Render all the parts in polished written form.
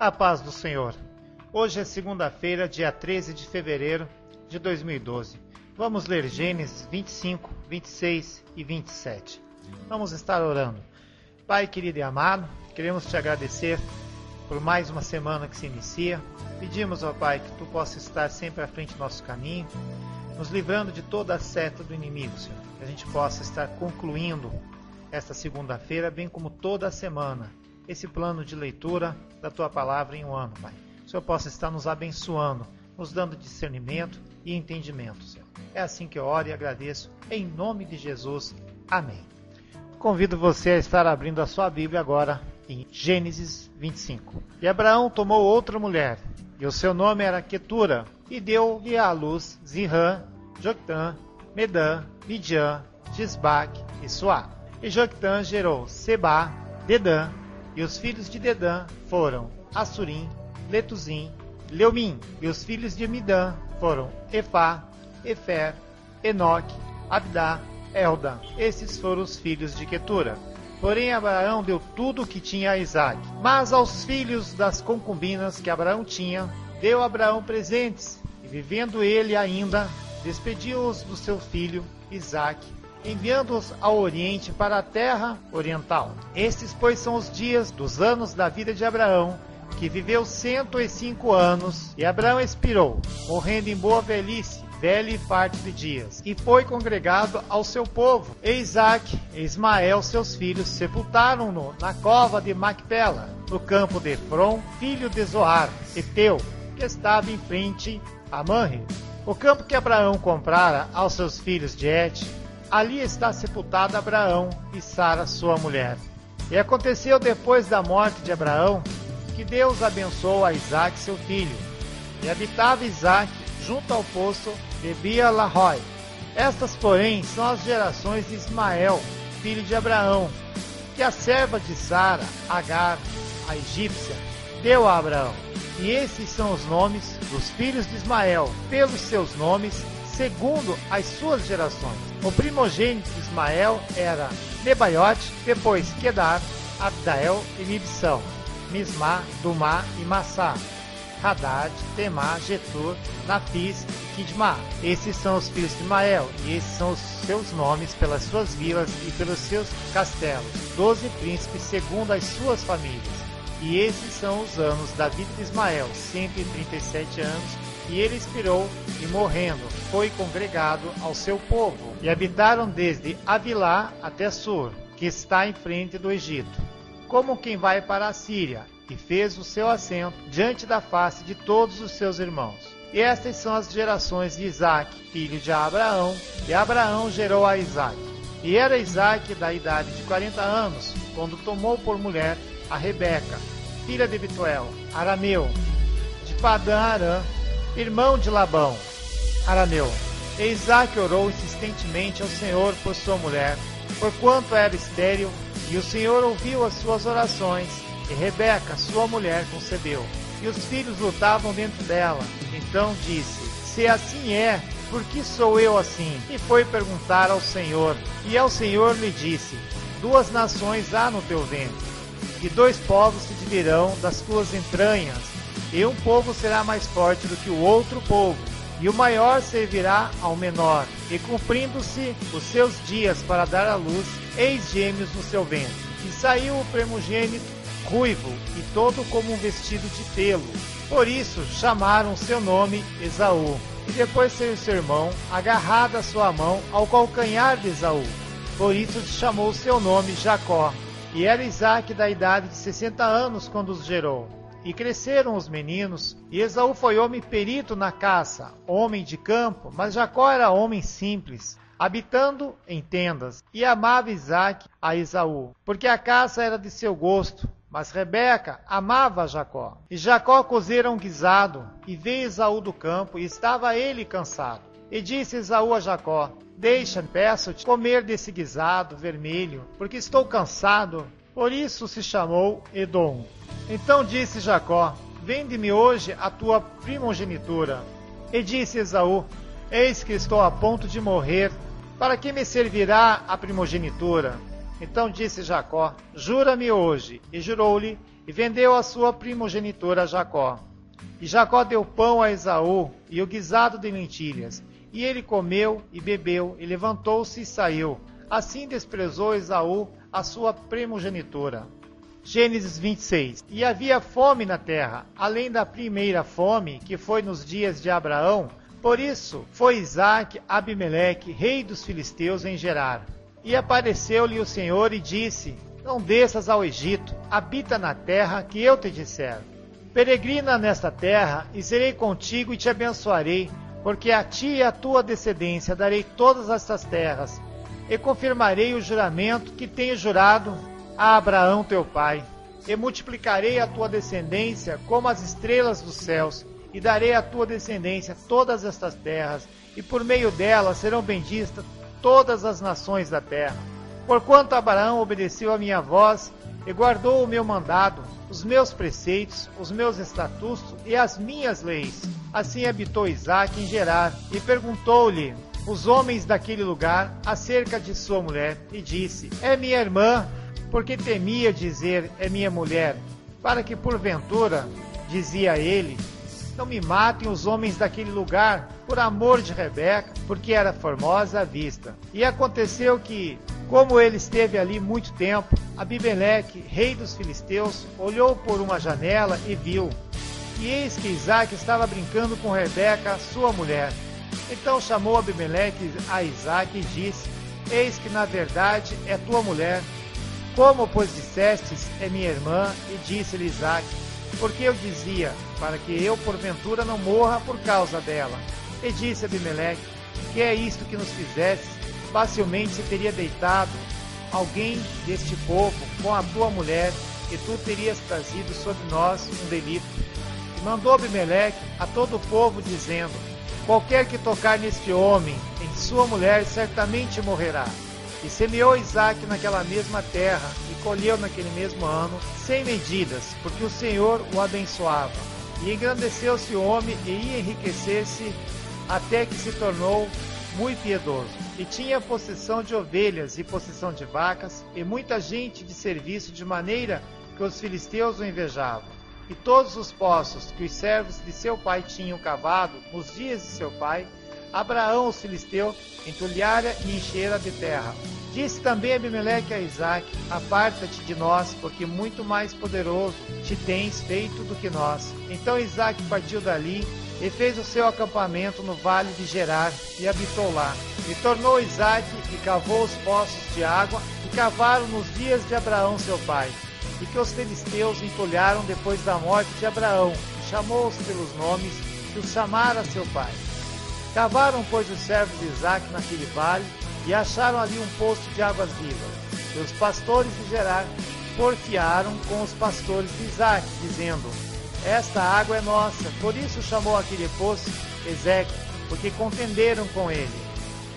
A paz do Senhor. Hoje é segunda-feira, dia 13 de fevereiro de 2012. Vamos ler Gênesis 25, 26 e 27. Vamos estar orando. Pai querido e amado, queremos te agradecer por mais uma semana que se inicia. Pedimos, ó Pai, que tu possa estar sempre à frente do nosso caminho, nos livrando de toda a seta do inimigo, Senhor. Que a gente possa estar concluindo esta segunda-feira, bem como toda a semana, esse plano de leitura da Tua Palavra em um ano, Pai. Que o Senhor possa estar nos abençoando, nos dando discernimento e entendimento, Senhor. É assim que eu oro e agradeço, em nome de Jesus. Amém. Convido você a estar abrindo a sua Bíblia agora em Gênesis 25. E Abraão tomou outra mulher, e o seu nome era Quetura, e deu-lhe à luz Zirã, Joctã, Medã, Midian, Gisbaque e Suá. E Joctã gerou Sebá, Dedã, e os filhos de Dedã foram Assurim, Letuzim, Leumim. E os filhos de Midã foram Efá, Efer, Enoque, Abdá, Elda. Esses foram os filhos de Quetura. Porém Abraão deu tudo o que tinha a Isaque. Mas aos filhos das concubinas que Abraão tinha, deu Abraão presentes. E vivendo ele ainda, despediu-os do seu filho Isaque, enviando-os ao oriente para a terra oriental. Estes, pois, são os dias dos anos da vida de Abraão, que viveu 105 anos, e Abraão expirou, morrendo em boa velhice, velho e farto de dias, e foi congregado ao seu povo. E Isaque e Ismael, seus filhos, sepultaram-no na cova de Macpela, no campo de Efron, filho de Zoar, Eteu, que estava em frente a Manre. O campo que Abraão comprara aos seus filhos de Et, ali está sepultado Abraão e Sara, sua mulher. E aconteceu depois da morte de Abraão, que Deus abençoou a Isaque, seu filho. E habitava Isaque junto ao poço de Beer-lahai. Estas, porém, são as gerações de Ismael, filho de Abraão, que a serva de Sara, Agar, a egípcia, deu a Abraão. E esses são os nomes dos filhos de Ismael, pelos seus nomes, segundo as suas gerações. O primogênito de Ismael era Nebaiote, depois Quedar, Abdael e Mibsão, Mismá, Dumá e Massá, Hadad, Temá, Getur, Nafis e Kidmá. Esses são os filhos de Ismael, e esses são os seus nomes pelas suas vilas e pelos seus castelos, 12 príncipes segundo as suas famílias. E esses são os anos da vida de Ismael, 137 anos, e ele expirou, e morrendo, foi congregado ao seu povo. E habitaram desde Avilá até Sur, que está em frente do Egito, como quem vai para a Síria, e fez o seu assento diante da face de todos os seus irmãos. E estas são as gerações de Isaque, filho de Abraão, e Abraão gerou a Isaque. E era Isaque da idade de 40 anos, quando tomou por mulher a Rebeca, filha de Betuel, arameu, de Padã-Arã, irmão de Labão, arameu. E Isaque orou insistentemente ao Senhor por sua mulher, porquanto era estéril, e o Senhor ouviu as suas orações, e Rebeca, sua mulher, concebeu. E os filhos lutavam dentro dela. Então disse: se assim é, por que sou eu assim? E foi perguntar ao Senhor, e ao Senhor lhe disse: 2 nações há no teu ventre, e 2 povos se dividirão das tuas entranhas, e um povo será mais forte do que o outro povo, e o maior servirá ao menor, e cumprindo-se os seus dias para dar à luz, eis gêmeos no seu ventre. E saiu o primogênito ruivo, e todo como um vestido de pelo. Por isso chamaram seu nome Esaú. E depois saiu seu irmão, agarrado a sua mão ao calcanhar de Esaú. Por isso chamou seu nome Jacó. E era Isaque da idade de 60 anos quando os gerou. E cresceram os meninos, e Esaú foi homem perito na caça, homem de campo, mas Jacó era homem simples, habitando em tendas. E amava Isaque a Esaú, porque a caça era de seu gosto, mas Rebeca amava Jacó. E Jacó cozera um guisado, e veio Esaú do campo, e estava ele cansado. E disse Esaú a Jacó: deixa-me, peço-te, comer desse guisado vermelho, porque estou cansado. Por isso se chamou Edom. Então disse Jacó: vende-me hoje a tua primogenitura. E disse Esaú: eis que estou a ponto de morrer, para que me servirá a primogenitura? Então disse Jacó: jura-me hoje. E jurou-lhe, e vendeu a sua primogenitura a Jacó. E Jacó deu pão a Esaú e o guisado de lentilhas, e ele comeu e bebeu, e levantou-se e saiu. Assim desprezou Esaú a sua primogenitura. Gênesis 26. E havia fome na terra, além da primeira fome, que foi nos dias de Abraão. Por isso foi Isaque a Abimeleque, rei dos filisteus, em Gerar. E apareceu-lhe o Senhor e disse: Não desças ao Egito, habita na terra que eu te disser. Peregrina nesta terra, e serei contigo e te abençoarei, porque a ti e à tua descendência darei todas estas terras, e confirmarei o juramento que tenho jurado a Abraão teu pai, e multiplicarei a tua descendência como as estrelas dos céus, e darei à tua descendência todas estas terras, e por meio delas serão benditas todas as nações da terra. Porquanto Abraão obedeceu a minha voz, e guardou o meu mandado, os meus preceitos, os meus estatutos e as minhas leis. Assim habitou Isaque em Gerar, e perguntou-lhe os homens daquele lugar acerca de sua mulher, e disse: É minha irmã, porque temia dizer: é minha mulher, para que porventura, dizia ele, não me matem os homens daquele lugar, por amor de Rebeca, porque era formosa à vista. E aconteceu que, como ele esteve ali muito tempo, Abimeleque, rei dos filisteus, olhou por uma janela e viu. E eis que Isaque estava brincando com Rebeca, sua mulher. Então chamou Abimeleque a Isaque e disse: Eis que na verdade é tua mulher. Como, pois, dissestes, é minha irmã, e disse-lhe Isaque: Porque eu dizia, para que eu porventura não morra por causa dela. E disse Abimeleque: Que é isto que nos fizeste? Facilmente se teria deitado alguém deste povo com a tua mulher, e tu terias trazido sobre nós um delito. E mandou Abimeleque a todo o povo, dizendo: Qualquer que tocar neste homem, em sua mulher, certamente morrerá. E semeou Isaque naquela mesma terra, e colheu naquele mesmo ano 100 medidas, porque o Senhor o abençoava. E engrandeceu-se o homem, e ia enriquecer-se, até que se tornou muito piedoso. E tinha possessão de ovelhas e possessão de vacas, e muita gente de serviço, de maneira que os filisteus o invejavam. E todos os poços que os servos de seu pai tinham cavado nos dias de seu pai, Abraão, os filisteus, entulhara e enchera de terra. Disse também Abimeleque a Isaque: Aparta-te de nós, porque muito mais poderoso te tens feito do que nós. Então Isaque partiu dali e fez o seu acampamento no vale de Gerar, e habitou lá. E tornou Isaque e cavou os poços de água, que cavaram nos dias de Abraão seu pai, e que os filisteus entulharam depois da morte de Abraão, e chamou-os pelos nomes que os chamara seu pai. Cavaram, pois, os servos de Isaque naquele vale, e acharam ali um poço de águas vivas. E os pastores de Gerar porfiaram com os pastores de Isaque, dizendo: Esta água é nossa. Por isso chamou aquele poço Ezeque, porque contenderam com ele.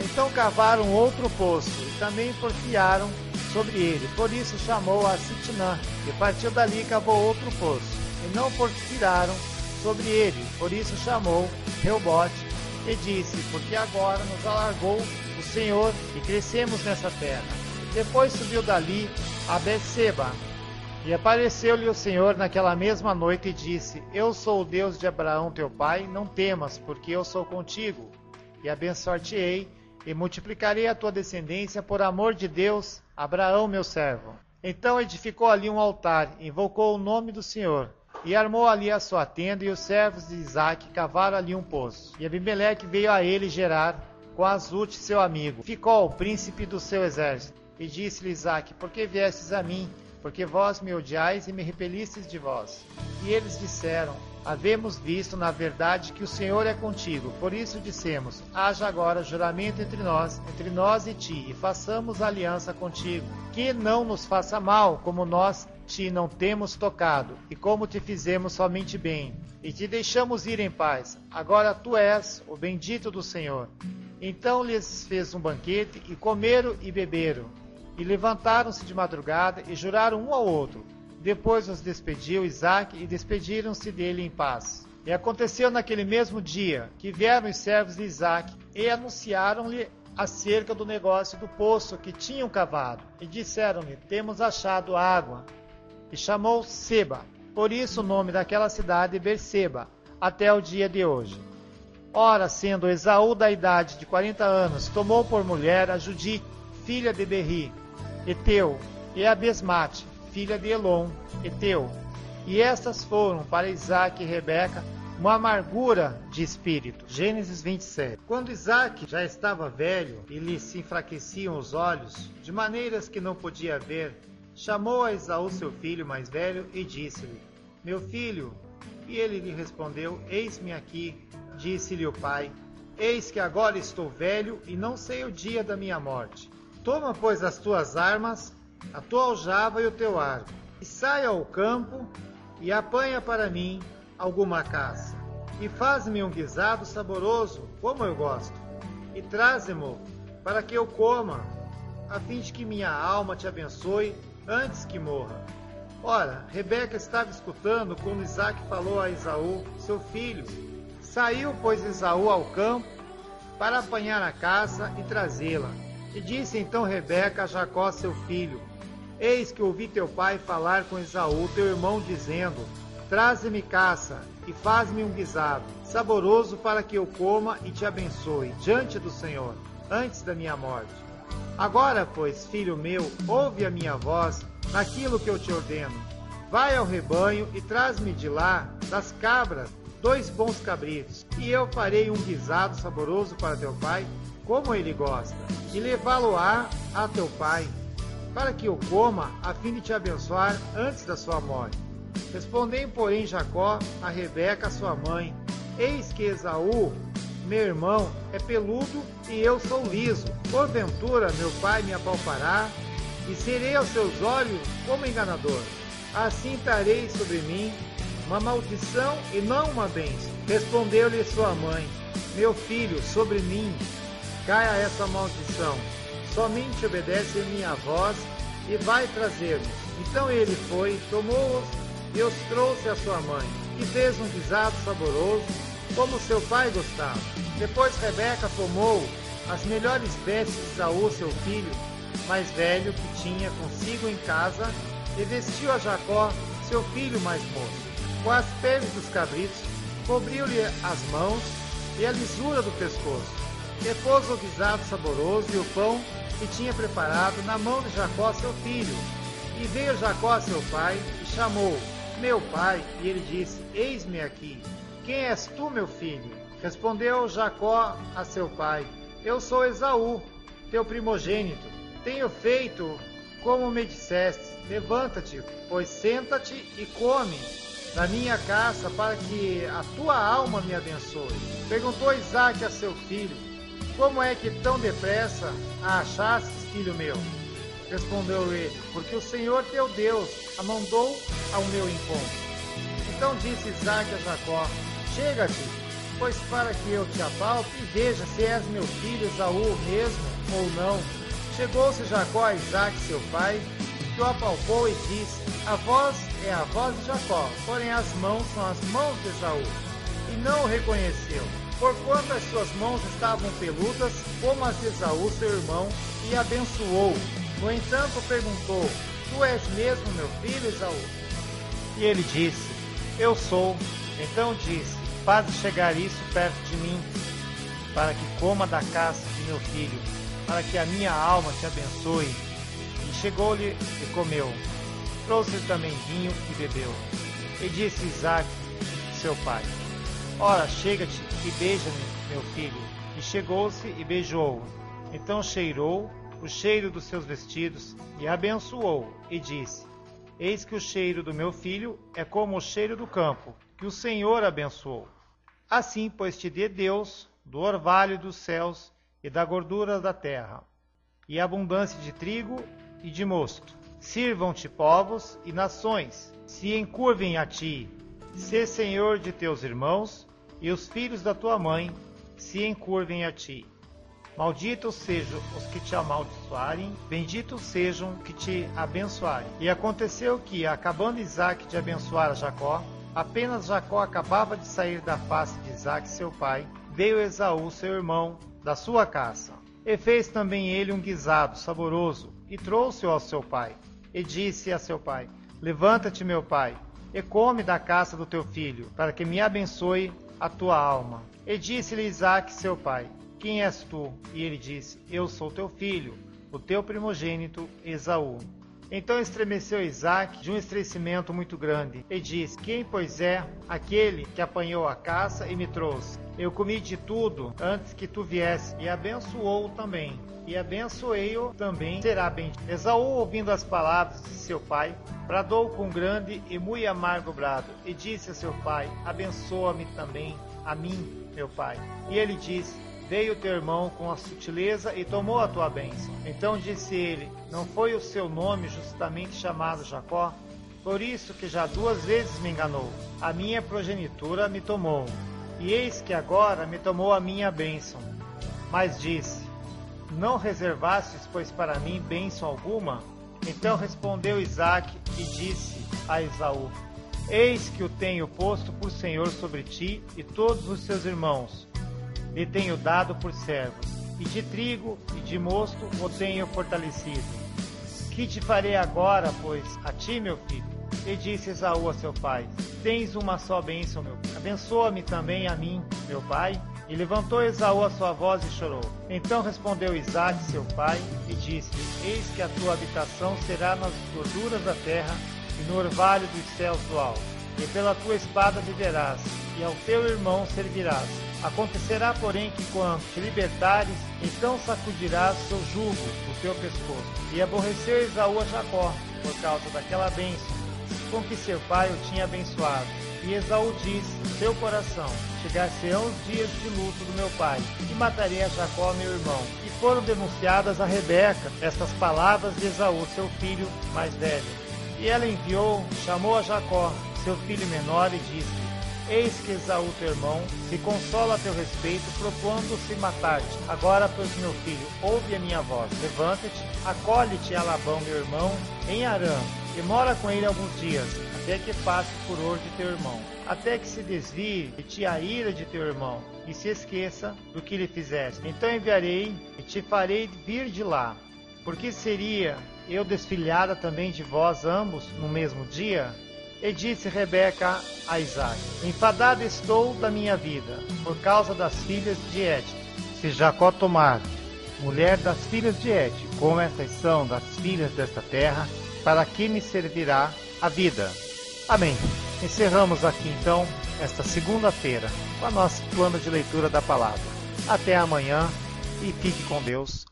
Então cavaram outro poço, e também porfiaram sobre ele. Por isso chamou a Sitnã, e partiu dali e cavou outro poço. E não porfiaram sobre ele. Por isso chamou Reobote, e disse: Porque agora nos alargou o Senhor, e crescemos nessa terra. Depois subiu dali a Beceba, e apareceu-lhe o Senhor naquela mesma noite, e disse: Eu sou o Deus de Abraão teu pai, não temas, porque eu sou contigo, e abençoar-te-ei, e multiplicarei a tua descendência por amor de Deus, Abraão meu servo. Então edificou ali um altar, invocou o nome do Senhor, e armou ali a sua tenda, e os servos de Isaque cavaram ali um poço. E Abimeleque veio a ele Gerar, com Azute seu amigo, Ficol, príncipe do seu exército. E disse-lhe Isaque: Por que viestes a mim? Porque vós me odiais e me repelistes de vós. E eles disseram: Havemos visto, na verdade, que o Senhor é contigo. Por isso dissemos: Haja agora juramento entre nós e ti, e façamos aliança contigo, que não nos faça mal, como nós te não temos tocado, e como te fizemos somente bem, e te deixamos ir em paz. Agora tu és o bendito do Senhor. Então lhes fez um banquete, e comeram e beberam, e levantaram-se de madrugada, e juraram um ao outro. Depois os despediu Isaque, e despediram-se dele em paz. E aconteceu naquele mesmo dia, que vieram os servos de Isaque, e anunciaram-lhe acerca do negócio do poço que tinham cavado. E disseram-lhe: Temos achado água. e chamou Seba. Por isso o nome daquela cidade é Berseba, até o dia de hoje. Ora, sendo Esaú da idade de 40 anos, tomou por mulher a Judite, filha de Berri, Eteu, e a Besmate, filha de Elon, Eteu. E estas foram para Isaque e Rebeca uma amargura de espírito. Gênesis 27. Quando Isaque já estava velho e lhe se enfraqueciam os olhos, de maneiras que não podia ver, chamou a Esaú seu filho mais velho e disse-lhe: Meu filho. E ele lhe respondeu: Eis-me aqui. Disse-lhe o pai: Eis que agora estou velho e não sei o dia da minha morte. Toma, pois, as tuas armas, a tua aljava e o teu arco, e saia ao campo e apanha para mim alguma caça, e faz-me um guisado saboroso, como eu gosto, e traze-mo para que eu coma, a fim de que minha alma te abençoe antes que morra. Ora, Rebeca estava escutando quando Isaque falou a Esaú, seu filho. Saiu, pois, Esaú ao campo para apanhar a caça e trazê-la. E disse então Rebeca a Jacó, seu filho: Eis que ouvi teu pai falar com Esaú, teu irmão, dizendo: Traze-me caça e faz-me um guisado, saboroso, para que eu coma e te abençoe diante do Senhor, antes da minha morte. Agora, pois, filho meu, ouve a minha voz naquilo que eu te ordeno. Vai ao rebanho e traz-me de lá, das cabras, 2 bons cabritos, e eu farei um guisado saboroso para teu pai, como ele gosta, e levá-lo-á a teu pai, para que eu coma, a fim de te abençoar antes da sua morte. Respondeu, porém, Jacó a Rebeca, sua mãe: Eis que Esaú, meu irmão, é peludo e eu sou liso. Porventura meu pai me apalpará, e serei aos seus olhos como enganador. Assim trarei sobre mim uma maldição e não uma bênção. Respondeu-lhe sua mãe: Meu filho, sobre mim caia essa maldição. Somente obedece a minha voz e vai trazer-me. Então ele foi, tomou-os e os trouxe à sua mãe, e fez um guisado saboroso, como seu pai gostava. Depois Rebeca tomou as melhores vestes de Esaú, seu filho mais velho, que tinha consigo em casa, e vestiu a Jacó, seu filho mais moço. Com as peles dos cabritos, cobriu-lhe as mãos e a lisura do pescoço. Depois o guisado saboroso e o pão que tinha preparado na mão de Jacó, seu filho. E veio Jacó, seu pai, e chamou: Meu pai. E ele disse: Eis-me aqui. Quem és tu, meu filho? Respondeu Jacó a seu pai: Eu sou Esaú, teu primogênito. Tenho feito como me disseste. Levanta-te, pois senta-te e come da minha caça, para que a tua alma me abençoe. Perguntou Isaque a seu filho: Como é que tão depressa a achastes, filho meu? Respondeu ele: Porque o Senhor teu Deus a mandou ao meu encontro. Então disse Isaque a Jacó: Chega-te, pois para que eu te apalte e veja se és meu filho Esaú mesmo ou não. Chegou-se Jacó a Isaque seu pai, que o apalpou e disse: A voz é a voz de Jacó, porém as mãos são as mãos de Esaú. E não o reconheceu, porquanto as suas mãos estavam peludas como as de Esaú seu irmão, e abençoou. No entanto perguntou: Tu és mesmo meu filho, Esaú? E ele disse: Eu sou. Então disse: Faze chegar isso perto de mim, para que coma da caça de meu filho, para que a minha alma te abençoe. E chegou-lhe e comeu. Trouxe-lhe também vinho e bebeu. E disse Isaque, seu pai: Ora, chega-te e beija-me, meu filho. E chegou-se e beijou-o. Então cheirou o cheiro dos seus vestidos e abençoou, e disse: Eis que o cheiro do meu filho é como o cheiro do campo, que o Senhor abençoou. Assim, pois, te dê Deus do orvalho dos céus e da gordura da terra, e abundância de trigo e de mosto. Sirvam-te povos e nações, se encurvem a ti. Sê senhor de teus irmãos, e os filhos da tua mãe se encurvem a ti. Malditos sejam os que te amaldiçoarem, benditos sejam os que te abençoarem. E aconteceu que, acabando Isaque de abençoar a Jacó, apenas Jacó acabava de sair da face de Isaque seu pai, veio Esaú seu irmão da sua caça. E fez também ele um guisado saboroso, e trouxe-o ao seu pai. E disse a seu pai: levanta-te, meu pai, e come da caça do teu filho, para que me abençoe a tua alma. E disse-lhe Isaque, seu pai, quem és tu? E ele disse, eu sou teu filho, o teu primogênito Esaú. Então estremeceu Isaque de um estremecimento muito grande, e disse, quem pois é aquele que apanhou a caça e me trouxe? Eu comi de tudo antes que tu viesse, e abençoou-o também. E abençoei-o também, será bendito. Esaú, ouvindo as palavras de seu pai, bradou com grande e muito amargo brado, e disse a seu pai, abençoa-me também, a mim, meu pai. E ele disse, veio teu irmão com a sutileza e tomou a tua bênção. Então disse ele, não foi o seu nome justamente chamado Jacó? Por isso que já 2 vezes me enganou. A minha progenitura me tomou, e eis que agora me tomou a minha bênção. Mas disse, não reservastes, pois, para mim bênção alguma? Então respondeu Isaque e disse a Esaú, eis que o tenho posto por senhor sobre ti e todos os seus irmãos. Lhe tenho dado por servos, e de trigo e de mosto o tenho fortalecido. Que te farei agora, pois, a ti, meu filho? E disse Esaú a seu pai, tens uma só bênção, meu pai. Abençoa-me também a mim, meu pai. E levantou Esaú a sua voz e chorou. Então respondeu Isaque, seu pai, e disse-lhe, eis que a tua habitação será nas gorduras da terra e no orvalho dos céus do alto. E pela tua espada viverás, e ao teu irmão servirás. Acontecerá, porém, que quando te libertares, então sacudirás seu jugo do teu pescoço. E aborreceu Esaú a Jacó, por causa daquela bênção, com que seu pai o tinha abençoado. E Esaú disse no seu coração, chegar-se-ão os dias de luto do meu pai, e matarei a Jacó, meu irmão. E foram denunciadas a Rebeca estas palavras de Esaú, seu filho mais velho. E ela enviou, chamou a Jacó, seu filho menor, e disse, eis que Esaú, teu irmão, se consola a teu respeito, propondo-se matar-te. Agora, pois, meu filho, ouve a minha voz. Levanta-te, acolhe-te a Labão, meu irmão, em Arã, e mora com ele alguns dias, até que passe o furor de teu irmão, até que se desvie de ti a ira de teu irmão, e se esqueça do que lhe fizeste. Então enviarei e te farei vir de lá. Porque seria eu desfilhada também de vós ambos no mesmo dia? E disse Rebeca a Isaque, enfadada estou da minha vida, por causa das filhas de Et. Se Jacó tomar mulher das filhas de Et, como estas são das filhas desta terra, para que me servirá a vida? Amém. Encerramos aqui então, esta segunda-feira, com a nossa plano de leitura da palavra. Até amanhã e fique com Deus.